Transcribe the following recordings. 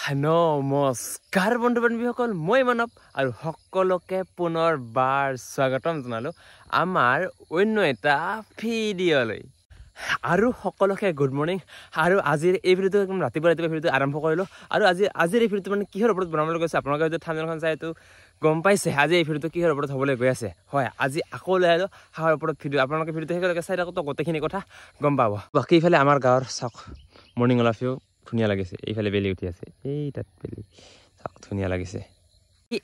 নমস্কাৰ বন্ধু বান্ধৱীসকল মই মানৱ আৰু সকলোকে পুনৰবাৰ স্বাগতম জনালো আমাৰ অন্য এটা ভিডিঅ'লৈ আৰু সকলোকে গুড মৰ্নিং আৰু আজিৰ এই ভিডিঅ'টো একদম ৰাতিপুৱা ভিডিঅ'টো আৰম্ভ কৰিলোঁ আৰু আজিৰ এই ভিডিঅ'টো মানে কিহৰ ওপৰত বনাবলৈ গৈছে আপোনালোকে যদি থাম্বনেইলখন চাই এইটো গম পাইছে আজি এই ভিডিঅ'টো কিহৰ ওপৰত হ'বলৈ গৈ আছে হয় আজি আকৌ লৈ আহিলোঁ হাঁহৰ ওপৰত ভিডিঅ' আপোনালোকে ভিডিঅ'টো শেষলৈকে চাই থাকক গোটেইখিনি কথা গম পাব বাকী ইফালে আমাৰ গাঁৱৰ চাওক মৰ্নিং অলাফিও ধুনীয়া লাগিছে এইফালে বেলি উঠি আছে এই তাত বেলি চাওক ধুনীয়া লাগিছে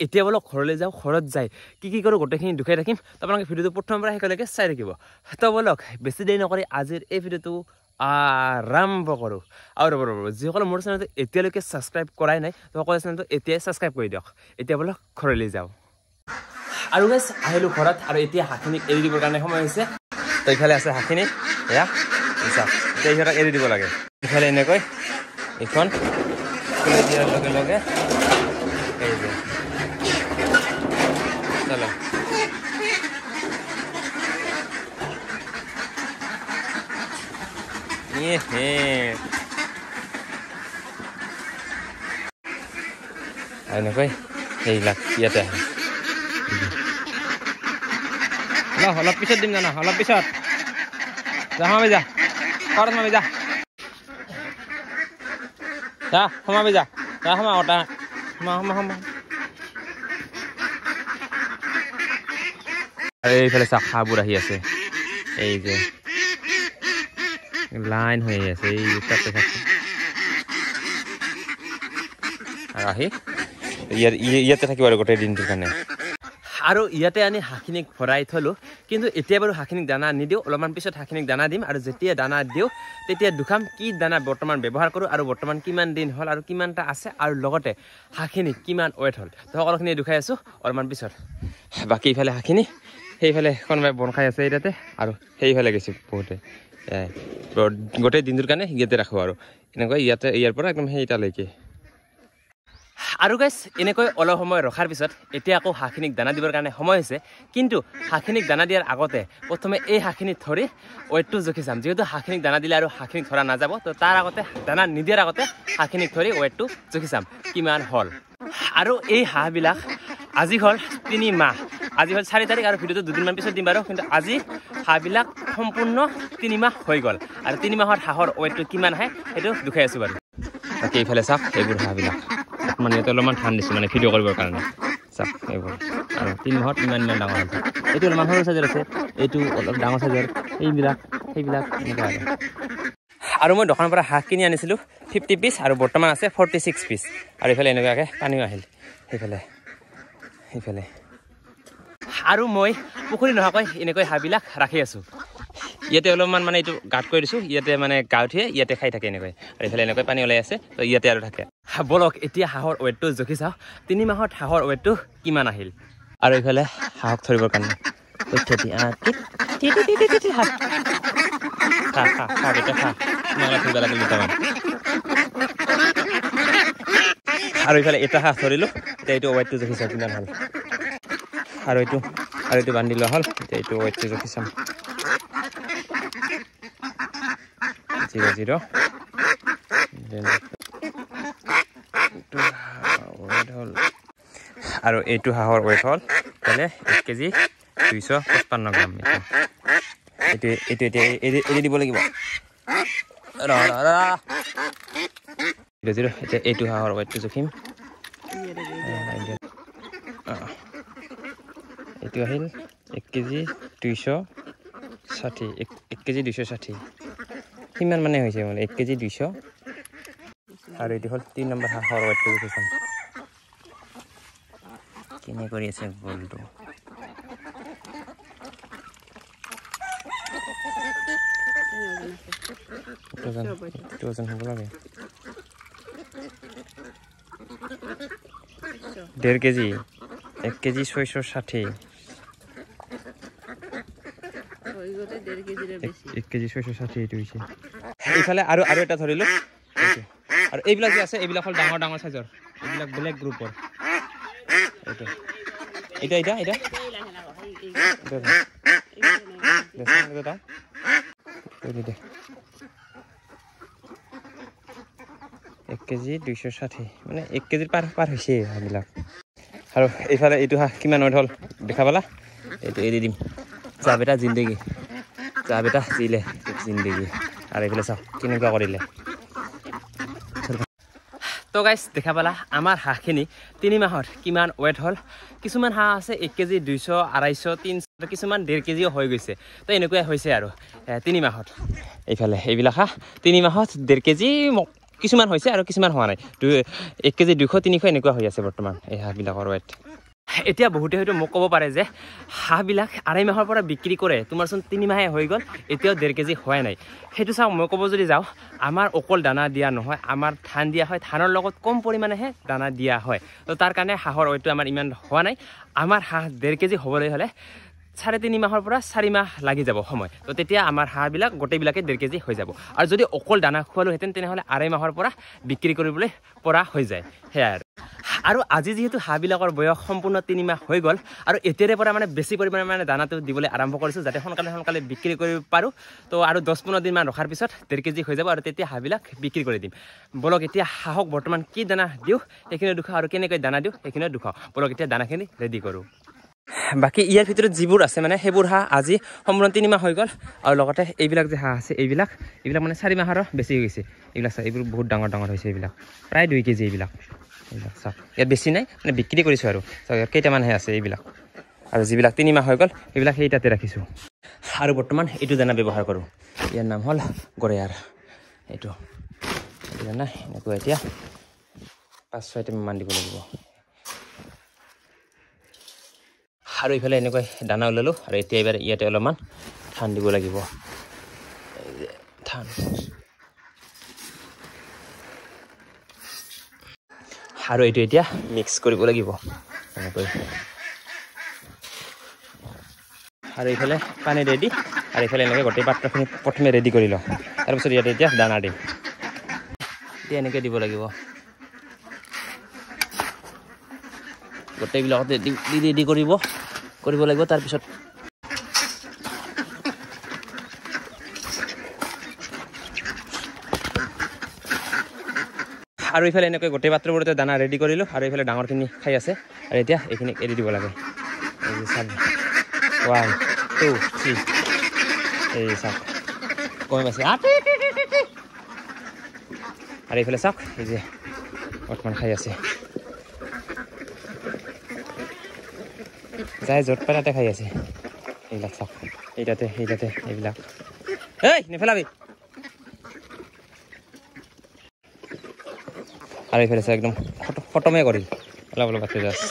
এতিয়া বলক ঘৰলৈ যাওঁ ঘৰত যাই কি কৰোঁ গোটেইখিনি দুখাই থাকিম আপোনালোকে ভিডিঅ'টো প্ৰথমৰ পৰা শেষলৈকে চাই থাকিব তো বলক বেছি দেৰি নকৰি আজিৰ এই ভিডিঅ'টো আৰম্ভ কৰোঁ আৰু ৰ'ব যিসকলে মোৰ চেনেলটো এতিয়ালৈকে ছাবস্ক্ৰাইব কৰাই নাই সকলো চেনেলটো এতিয়াই ছাবস্ক্ৰাইব কৰি দিয়ক এতিয়া বলক ঘৰলৈ যাওঁ আৰু গাইছ আহিলোঁ ঘৰত আৰু এতিয়া হাঁহখিনিক এৰি দিবৰ কাৰণে সময় হৈছে তো ইফালে আছে হাঁহখিনি এয়া চাওক এতিয়া ইহঁতক এৰি দিব লাগে ইফালে এনেকৈ এইখন খুলি দিয়াৰ লগে লগে এই যে চলো এনেকৈ এইবিলাক ইয়াতে আহে অলপ পিছত দিম জানা অলপ পিছত যা সোমাবি যা ঘৰত সোমাবি যা যা সোমাবি যা যা সোমা ওটা সোমা আৰু এইফালে চাওক হাঁহবোৰ আহি আছে এই যে লাইন হৈ আছে এই তাতে থাকে আৰু আহি ইয়াতে থাকিব আৰু গোটেই দিনটোৰ কাৰণে আৰু ইয়াতে আনি হাঁহখিনিক ভৰাই থলোঁ কিন্তু এতিয়া বাৰু হাঁহখিনিক দানা নিদিওঁ অলপমান পিছত হাঁহখিনিক দানা দিম আৰু যেতিয়া দানা দিওঁ তেতিয়া দুখাম কি দানা বৰ্তমান ব্যৱহাৰ কৰোঁ আৰু বৰ্তমান কিমান দিন হ'ল আৰু কিমানটা আছে আৰু লগতে হাঁহখিনি কিমান ৱেট হ'ল তো সকলোখিনি দুখাই আছোঁ অলপমান পিছত বাকী ইফালে হাঁহখিনি সেইফালে কোনোবাই বন খাই আছে ইয়াতে আৰু সেইফালে গৈছে বহুতে গোটেই দিনটোৰ কাৰণে ইয়াতে ৰাখোঁ আৰু এনেকৈ ইয়াৰ পৰা একদম সেইটালৈকে আৰু গাইছ এনেকৈ অলপ সময় ৰখাৰ পিছত এতিয়া আকৌ হাঁহখিনিক দানা দিবৰ কাৰণে সময় হৈছে কিন্তু হাঁহখিনিক দানা দিয়াৰ আগতে প্ৰথমে এই হাঁহখিনিক ধৰি ৱেটটো জুখি চাম যিহেতু হাঁহখিনিক দানা দিলে আৰু হাঁহখিনিক ধৰা নাযাব তো তাৰ আগতে দানা নিদিয়াৰ আগতে হাঁহখিনিক ধৰি ৱেটটো জুখি চাম কিমান হ'ল আৰু এই হাঁহবিলাক আজি হ'ল 3 মাহ আজি হ'ল 4 তাৰিখ আৰু ভিডিঅ'টো দুদিনমান পিছত দিম বাৰু কিন্তু আজি হাঁহবিলাক সম্পূৰ্ণ 3 মাহ হৈ গ'ল আৰু 3 মাহত হাঁহৰ ৱেটটো কিমান আহে সেইটো দুখাই আছোঁ বাৰু বাকী এইফালে চাওক এইবোৰ হাঁহবিলাক মানে ইয়াতে অলপমান ধান দিছোঁ মানে ভিডিঅ' কৰিবৰ কাৰণে চাওক এইবোৰ আৰু 3 মাহত ইমান ডাঙৰ হৈছে এইটো অলপমান সৰু চাইজৰ আছে এইটো অলপ ডাঙৰ চাইজৰ সেইবিলাক এনেকুৱা আৰু মই দোকানৰ পৰা হাঁহ কিনি আনিছিলোঁ 50 পিচ আৰু বৰ্তমান আছে 46 পিচ আৰু এইফালে এনেকুৱাকৈ পানীও আহিল সেইফালে আৰু মই পুখুৰী নোহোৱাকৈ এনেকৈ হাঁহবিলাক ৰাখি আছোঁ ইয়াতে অলপমান মানে এইটো গাঁত কৰি দিছোঁ ইয়াতে মানে গা উঠিয়ে ইয়াতে খাই থাকে এনেকৈ আৰু এইফালে এনেকৈ পানী ওলাই আছে তো ইয়াতে আৰু থাকে বলক এতিয়া হাঁহৰ ৱেটটো জুখি চাওঁ 3 মাহত হাঁহৰ ৱেটটো কিমান আহিল আৰু এইফালে হাঁহক ধৰিবৰ কাৰণে আৰু এইফালে এটা হাঁহ ধৰিলোঁ এতিয়া এইটো ৱেটটো জুখি চাওঁ কিমান হ'ল আৰু এইটো বান্ধি লোৱা হ'ল এতিয়া এইটো ৱেটটো জুখি চাম 0 আৰু এইটো হাঁহৰ ৱেট হ'ল তাহলে 1 কেজি 255 গ্ৰাম এইটো এতিয়া এৰি দিব লাগিব এতিয়া এইটো হাঁহৰ ৱেটটো জুখিম এইটো আহিল 1 কেজি 260 1 কেজি 260 কিমান মানে হৈছে মানে 1 কেজি 200 আৰু এইটো হ'ল 3 নম্বৰ হাঁহৰ ৱেটটো জুখি চাম কেনে কৰি আছে বলটো ওজন হ'ব লাগে 1.5 কেজি 1 কেজি 660 1 কেজি 660 এইটো হৈছে এইফালে আৰু এটা ধৰিলোঁ আৰু এইবিলাক যে আছে এইবিলাক হ'ল ডাঙৰ চাইজৰ এইবিলাক বেলেগ গ্ৰুপৰ এটা 1 কেজি 260 মানে 1 কেজিৰ পাৰ হৈছে হাঁহবিলাক আৰু এইফালে এইটো হাঁহ কিমান ৱেট হ'ল দেখা পালা এইটো এৰি দিম চাবেটা জিন্দগী চাবেটা জিলে জিন্দগী আৰু এইফালে চাওক কেনেকুৱা কৰিলে তো গাইজ দেখা পালা আমাৰ হাঁহখিনি 3 মাহত কিমান ৱেট হ'ল কিছুমান হাঁহ আছে 1 কেজি 200 250 300 কিছুমান 1.5 কেজিও হৈ গৈছে তো এনেকুৱাই হৈছে আৰু 3 মাহত এইফালে এইবিলাক হাঁহ 3 মাহত 1.5 কেজি কিছুমান হৈছে আৰু কিছুমান হোৱা নাই 1 কেজি 200 300 এনেকুৱা হৈ আছে বৰ্তমান এই হাঁহবিলাকৰ ৱেট এতিয়া বহুতে হয়তো মোক ক'ব পাৰে যে হাঁহবিলাক 2.5 মাহৰ পৰা বিক্ৰী কৰে তোমাৰচোন 3 মাহে হৈ গ'ল এতিয়াও 1.5 কেজি হোৱা নাই সেইটো চাওক মই ক'ব যদি যাওঁ আমাৰ অকল দানা দিয়া নহয় আমাৰ ধান দিয়া হয় ধানৰ লগত কম পৰিমাণেহে দানা দিয়া হয় তো তাৰ কাৰণে হাঁহৰ ৱেটটো আমাৰ ইমান হোৱা নাই আমাৰ হাঁহ 1.5 কেজি হ'বলৈ হ'লে 3.5 মাহৰ পৰা 4 মাহ লাগি যাব সময় তো তেতিয়া আমাৰ হাঁহবিলাক গোটেইবিলাকে 1.5 কেজি হৈ যাব আৰু যদি অকল দানা খোৱালোহেঁতেন তেনেহ'লে 2.5 মাহৰ পৰা বিক্ৰী কৰিবলৈ পৰা হৈ যায় সেয়াই আৰু আজি যেহেতু হাঁহবিলাকৰ বয়স সম্পূৰ্ণ 3 মাহ হৈ গ'ল আৰু এতিয়াৰে পৰা মানে বেছি পৰিমাণে মানে দানাটো দিবলৈ আৰম্ভ কৰিছোঁ যাতে সোনকালে বিক্ৰী কৰিব পাৰোঁ তো আৰু 10-15 দিনমান ৰখাৰ পিছত 1.5 কেজি হৈ যাব আৰু তেতিয়া হাঁহবিলাক বিক্ৰী কৰি দিম বলক এতিয়া হাঁহক বৰ্তমান কি দানা দিওঁ সেইখিনি দুখাওঁ আৰু কেনেকৈ দানা দিওঁ সেইখিনি দুখাওঁ বলক এতিয়া দানাখিনি ৰেডি কৰোঁ বাকি ইয়াৰ ভিতৰত যিবোৰ আছে মানে সেইবোৰ হাঁহ আজি সম্পূৰ্ণ 3 মাহ হৈ গ'ল আৰু লগতে এইবিলাক যে হাঁহ আছে এইবিলাক মানে 4 মাহৰো বেছি হৈ গৈছে এইবিলাক চাই এইবোৰ বহুত ডাঙৰ হৈছে এইবিলাক প্ৰায় 2 কেজি এইবিলাক চাওক ইয়াত বেছি নাই মানে বিক্ৰী কৰিছোঁ আৰু চাওক ইয়াত কেইটামানহে আছে এইবিলাক আৰু যিবিলাক 3 মাহ হৈ গ'ল সেইবিলাক সেই তাতে ৰাখিছোঁ আৰু বৰ্তমান এইটো দানা ব্যৱহাৰ কৰোঁ ইয়াৰ নাম হ'ল গৰেয়াৰ এইটো দানা এনেকুৱা এতিয়া 5-6 মান দিব লাগিব আৰু এইফালে এনেকৈ দানা ওলালোঁ আৰু এতিয়া এইবাৰ ইয়াতে অলপমান ধান দিব লাগিব ধান আৰু এইটো এতিয়া মিক্স কৰিব লাগিব এনেকৈ আৰু এইফালে পানী ৰেডি আৰু এইফালে এনেকৈ গোটেই পাত্ৰখিনি প্ৰথমে ৰেডি কৰি লওঁ তাৰপিছত ইয়াতে এতিয়া দানা দিম এতিয়া এনেকৈ দিব লাগিব গোটেইবিলাকতে ৰেডি কৰিব লাগিব তাৰপিছত আৰু এইফালে এনেকৈ গোটেই পাত্ৰবোৰতে দানা ৰেডি কৰিলোঁ আৰু এইফালে ডাঙৰখিনি খাই আছে আৰু এতিয়া এইখিনি এৰি দিব লাগে এই চাওক 1 2 3 এই চাওক কমে পাইছে আৰু এইফালে চাওক এই যে বৰ্তমান খাই আছে যাই য'ত পাই তাতে খাই আছে এইবিলাক চাওক এইটাতে এইবিলাক এই নেফেলাবি আৰু এইফালে চাওক একদম খতমে কৰিল অলপ আছে জাষ্ট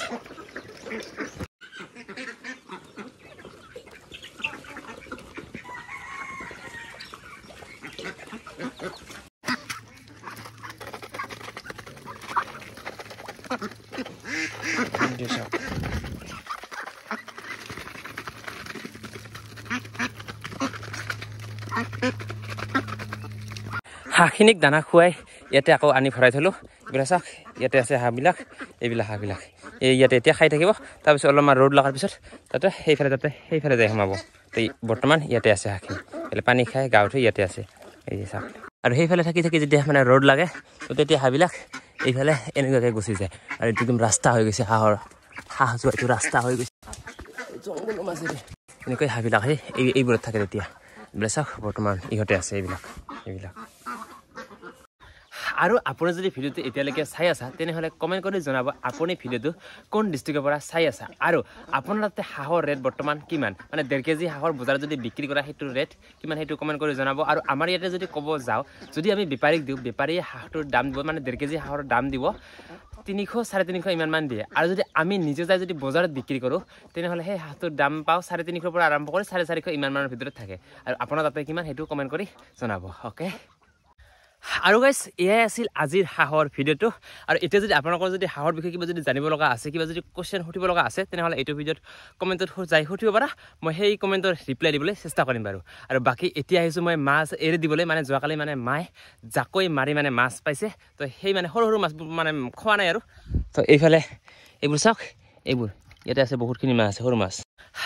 হাঁহখিনিক দানা খুৱাই ইয়াতে আকৌ আনি ভৰাই থলোঁ এইবিলাক চাওক ইয়াতে আছে হাঁহবিলাক এইবিলাক হাঁহবিলাক ইয়াতে এতিয়া খাই থাকিব তাৰপিছত অলপমান ৰ'দ লগাৰ পিছত তাতে সেইফালে যাই সোমাব তো বৰ্তমান ইয়াতে আছে হাঁহখিনি এইফালে পানী খাই গা উঠি ইয়াতে আছে এই যে চাওক আৰু সেইফালে থাকি যেতিয়া মানে ৰ'দ লাগে তো তেতিয়া হাঁহবিলাক এইফালে এনেকুৱাকৈ গুচি যায় আৰু এইটো একদম ৰাস্তা হৈ গৈছে হাঁহ যোৱা এইটো ৰাস্তা হৈ গৈছে জংঘলৰ মাজেৰে এনেকৈ হাঁহবিলাক আহি এইবোৰত থাকে তেতিয়া এইবিলাক চাওক বৰ্তমান ইহঁতে আছে এইবিলাক আৰু আপুনি যদি ভিডিঅ'টো এতিয়ালৈকে চাই আছা তেনেহ'লে কমেণ্ট কৰি জনাব আপুনি ভিডিঅ'টো কোন ডিষ্ট্ৰিক্টৰ পৰা চাই আছা আৰু আপোনাৰ তাতে হাঁহৰ ৰেট বৰ্তমান কিমান মানে 1.5 কেজি হাঁহৰ বজাৰত যদি বিক্ৰী কৰা সেইটো ৰেট কিমান সেইটো কমেণ্ট কৰি জনাব আৰু আমাৰ ইয়াতে যদি ক'ব যাওঁ যদি আমি বেপাৰীক দিওঁ বেপাৰীয়ে হাঁহটোৰ দাম দিব মানে 1.5 কেজি হাঁহৰ দাম দিব 300-350 ইমানমান দিয়ে আৰু যদি আমি নিজে যাই যদি বজাৰত বিক্ৰী কৰোঁ তেনেহ'লে সেই হাঁহটোৰ দাম পাওঁ 350 পৰা আৰম্ভ কৰি 450 ইমানমানৰ ভিতৰত থাকে আৰু আপোনাৰ তাতে কিমান সেইটো কমেণ্ট কৰি জনাব অ'কে আৰু গাইজ এয়াই আছিল আজিৰ হাঁহৰ ভিডিঅ'টো আৰু এতিয়া যদি আপোনালোকৰ যদি হাঁহৰ বিষয়ে কিবা যদি জানিব লগা আছে কিবা যদি কুৱেশ্যন সুধিব লগা আছে তেনেহ'লে এইটো ভিডিঅ'ত কমেণ্টত যাই সুধিব পাৰা মই সেই কমেণ্টৰ ৰিপ্লাই দিবলৈ চেষ্টা কৰিম বাৰু আৰু বাকী এতিয়া আহিছোঁ মই মাছ এৰি দিবলৈ মানে যোৱাকালি মানে মায়ে জাকৈ মাৰি মানে মাছ পাইছে তো সেই মানে সৰু মাছবোৰ মানে খোৱা নাই আৰু তো এইফালে এইবোৰ চাওক এইবোৰ ইয়াতে আছে বহুতখিনি মাছ আছে সৰু মাছ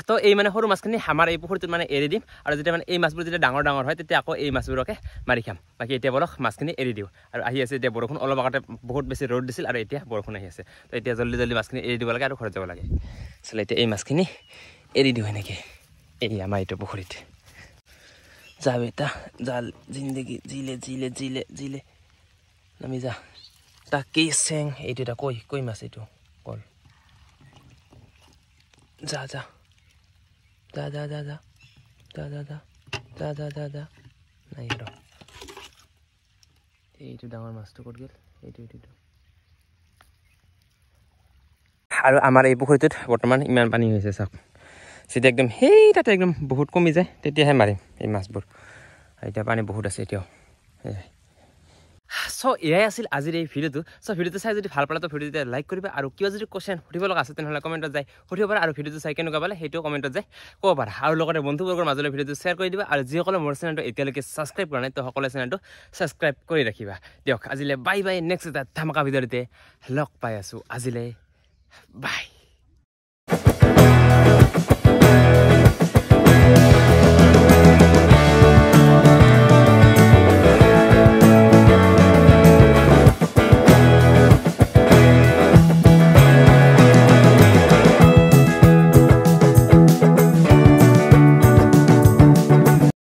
তো এই মানে সৰু মাছখিনি আমাৰ এই পুখুৰীটোত মানে এৰি দিম আৰু যেতিয়া মানে এই মাছবোৰ যেতিয়া ডাঙৰ ডাঙৰ হয় তেতিয়া আকৌ এই মাছবোৰকে মাৰি খাম বাকী এতিয়া বৰক মাছখিনি এৰি দিওঁ আৰু আহি আছে এতিয়া বৰষুণ অলপ আগতে বহুত বেছি ৰ'দ দিছিল আৰু এতিয়া বৰষুণ আহি আছে তো এতিয়া জল্দি জল্দি মাছখিনি এৰি দিব লাগে আৰু ঘৰত যাব লাগে চলে এতিয়া এই মাছখিনি এৰি দিওঁ এনেকৈ এই আমাৰ এইটো পুখুৰীত যা বেটা জাল জিন্দগী জিলে জিলে জিলে জিলে নামি যা তাকেই চেং এইটো এটা কৈ মাছ এইটো কল যা যা যা যা যা যা যা যা যা যা যা যা যা নাই আৰু এইটো ডাঙৰ মাছটো ক'ত গ'ল এইটো আৰু আমাৰ এই পুখুৰীটোত বৰ্তমান ইমান পানী হৈছে চাওক যেতিয়া একদম সেই তাতে একদম বহুত কমি যায় তেতিয়াহে মাৰিম এই মাছবোৰ এতিয়া পানী বহুত আছে এতিয়াও চ' এয়াই আছিল আজিৰ এই ভিডিঅ'টো চ' ভিডিঅ'টো চাই যদি ভাল পালে তো ভিডিঅ'টো লাইক কৰিবা আৰু কিবা যদি কুৱেশ্যন সুধিব লগা আছে তেনেহ'লে কমেণ্টত যায় সুধিব পাৰা আৰু ভিডিঅ'টো চাই কেনেকুৱা পালে সেইটোও কমেণ্টত যায় ক'ব পাৰা আৰু লগতে বন্ধুবৰ্গৰ মাজলৈ ভিডিঅ'টো শ্বেয়াৰ কৰি দিবা আৰু যিসকলে মোৰ চেনেলটো এতিয়ালৈকে ছাবস্ক্ৰাইব কৰা নাই তো সকলোৱে চেনেলটো ছাবস্ক্ৰাইব কৰি ৰাখিবা দিয়ক আজিলৈ বাই বাই নেক্সট এটা ধামাকা ভিডিঅ'তে লগ পাই আছোঁ আজিলৈ বাই